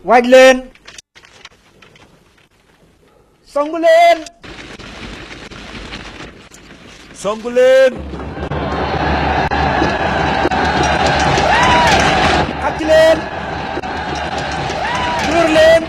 waaj leen songu leen songu leen xàcc leen dóor leen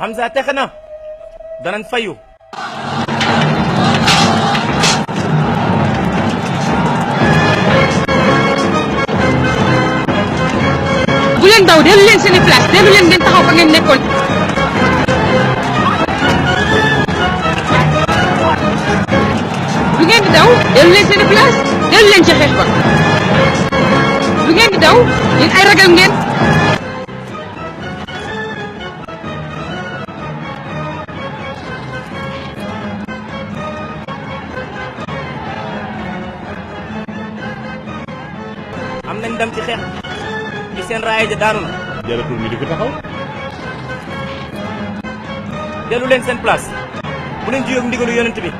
Hamza texe na danañ fayu bu leen daw dellu leen seeni place dellu leen ngeen taxaw fa ngeen nekkoon bu ngeen di daw dellu leen seeni place dellu leen ci xeex ba bu ngeen di daw yéen ay ragal ngeen am nañ dem ci xeex ci seen raaya ja daanu na jaratul mi di fi taxaw dellu leen seen place bu leen jiyoog ndigalu yonent bi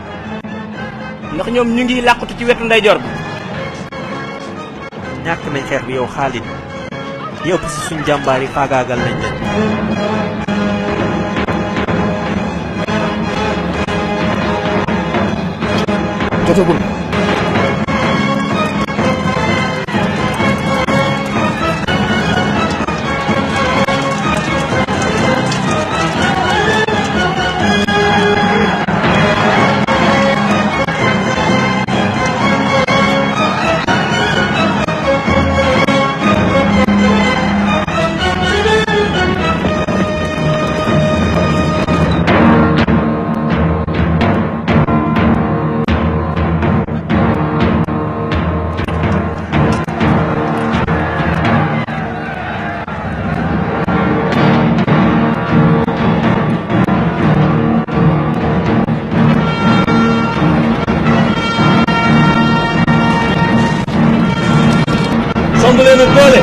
ndax ñoom ñu ngi làqatu ci wetu ndeyjoor bi ñàkk nañ xeex bi yow Khalid yëpp si suñ jàmbaar yi faagaagal nañ leen jotagul songu leen ak doole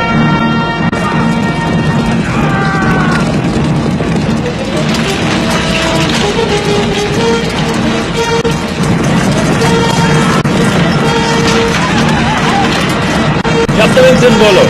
jàpp leen seen mbooloo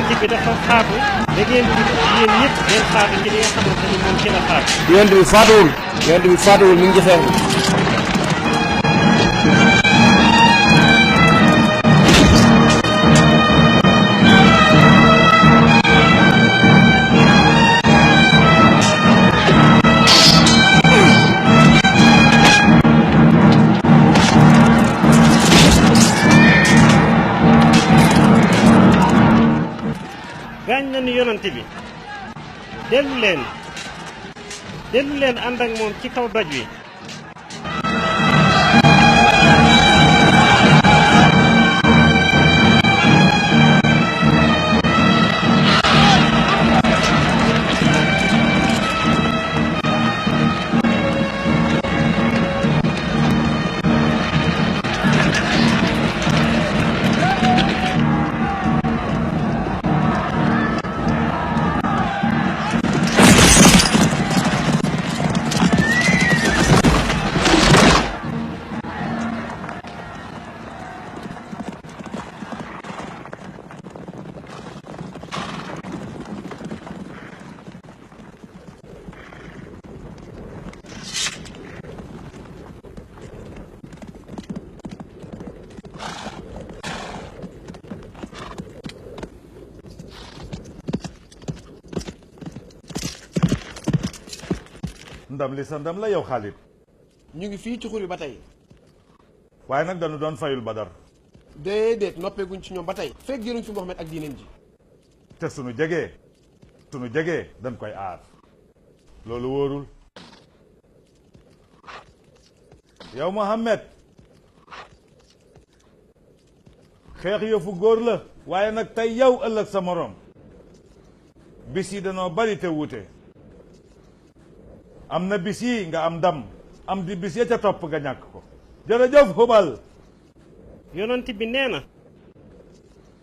yonent bi dafa faatu da ngeen di yéen ñëpp ngeen faatu ci li nga xamante ni moom ci la faatu. yonent bi faatuwul mi ngi ci xeex bi. gaañ nañu yonent bi dellu leen ànd ak moom ci kaw doj wi. ndam li sa ndam la yow Xaalid. ñu ngi fii ci xuri ba tey. waaye nag dañu doon fayul Badar. déedéet noppeeguñ ci ñoom ba tey. fekk jëluñ fi Muhammad ak diineen ji. te sunu jegee dañ koy aar. loolu wóorul. yow Muhammad xeex yëfu góor la. waaye nag tey yow ëllëg sa moroom. bis yi danoo bari te wuute. am na bis yi nga am ndam. am di bis ya ca topp nga ñàkk ko. jërëjëf Hubal. yonent bi nee na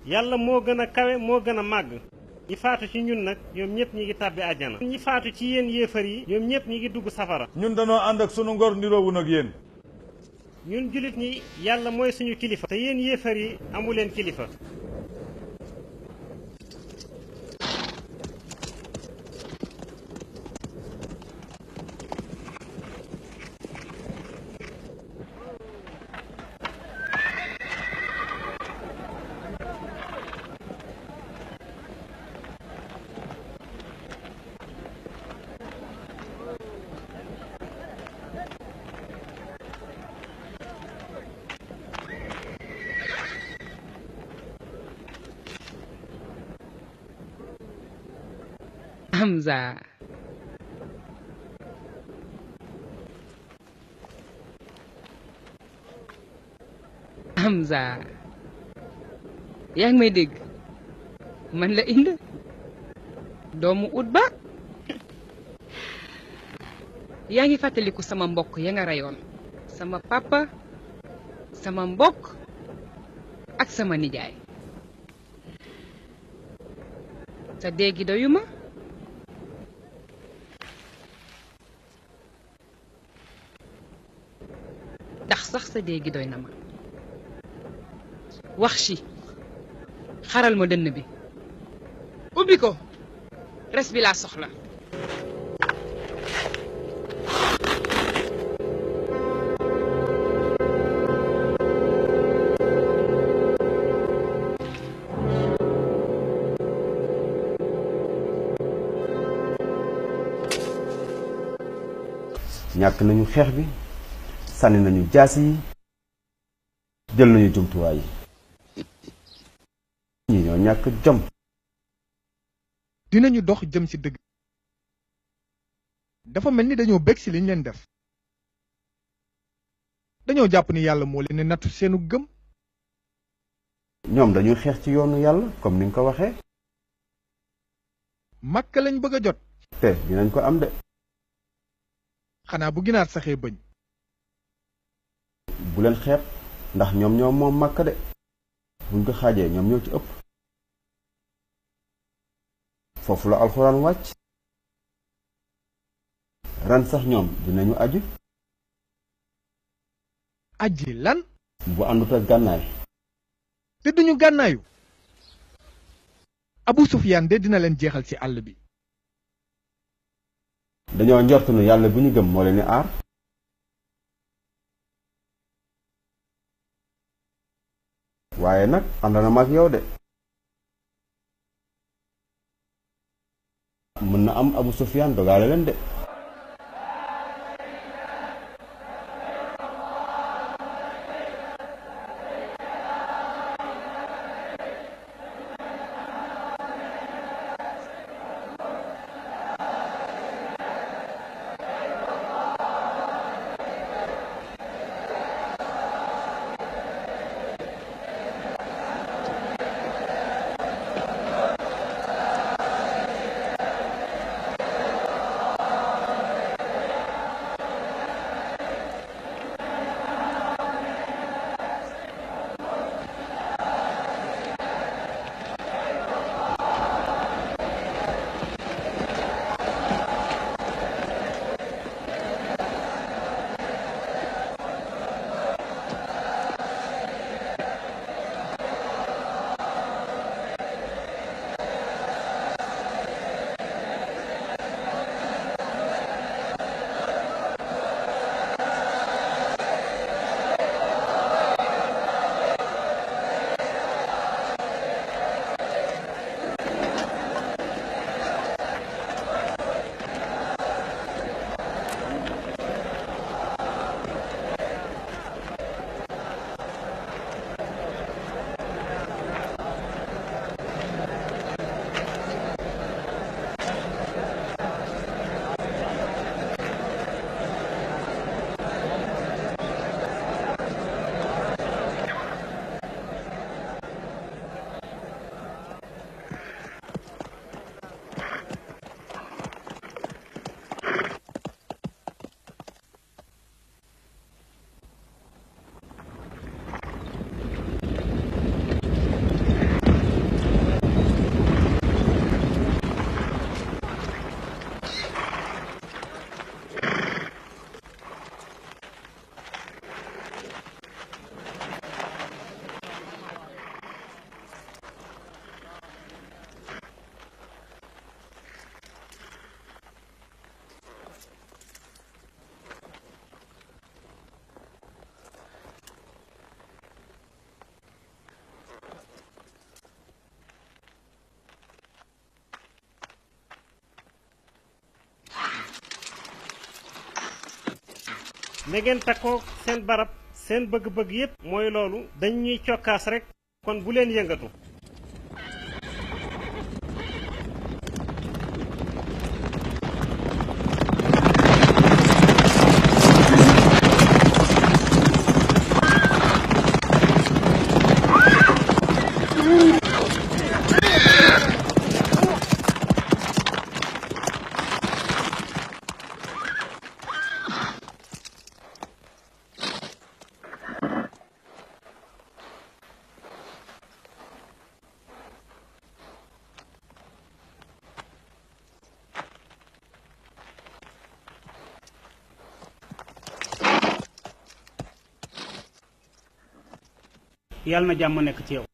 yàlla moo gën a kawe moo gën a màgg. ñi faatu ci ñun nag ñoom ñëpp ñi ngi tàbbi àjjana. ñi faatu ci yéen yéefar yi ñoom ñëpp ñi ngi dugg safara. ñun danoo ànd ak sunu ngor niroowun ak yéen. ñun jullit ñi yàlla mooy suñu kilifa. te yéen yéefar yi amu leen kilifa. Hamza. Hamza. yaa ngi may dégg man la Inde doomu Utba yaa ngi fàttaliku sama mbokk ya nga reyoon sama papa sama mbokk ak sama nijaay sa déggi doyuma ndax sax sa déggi doy na ma wax ci xaral ma dënn bi ubbi ko res bi laa soxla ñàkk nañu xeex bi sànni nañu jaas yi jël nañu jumtuwaay yi ñi ñoo ñàkk jom dinañu dox jëm ci dëgg dafa mel ni dañoo bég ci liñ leen def dañoo jàpp ni yàlla moo leen nattu seenu gëm ñoom dañuy xeex ci yoonu yàlla comme ni nga ko waxee Makka lañ bëgg a jot te dinañ ko am de xanaa bu ginaar saxee bëñ bu leen xeeb ndax ñoom ñoo moom Makka de buñ ko xaajee ñoom ñoo ci ëpp foofu la alxuraan wàcc ren sax ñoom dinañu aju aji lan bu àndut ak gànnaay te duñu gànnaayu Abu Sufyaan de dina leen jeexal ci àll bi. dañoo njort ne yàlla bu ñu gëm moo leen di aar. waaye nag ànd na mag yow de. mën na am Abu Sufyaan dogaale leen de. na ngeen takkoo seen barab seen bëgg-bëgg yépp mooy loolu dañ ñuy cokkaas rek kon bu leen yëngatu. yàlla na jàmm nekk ci yow.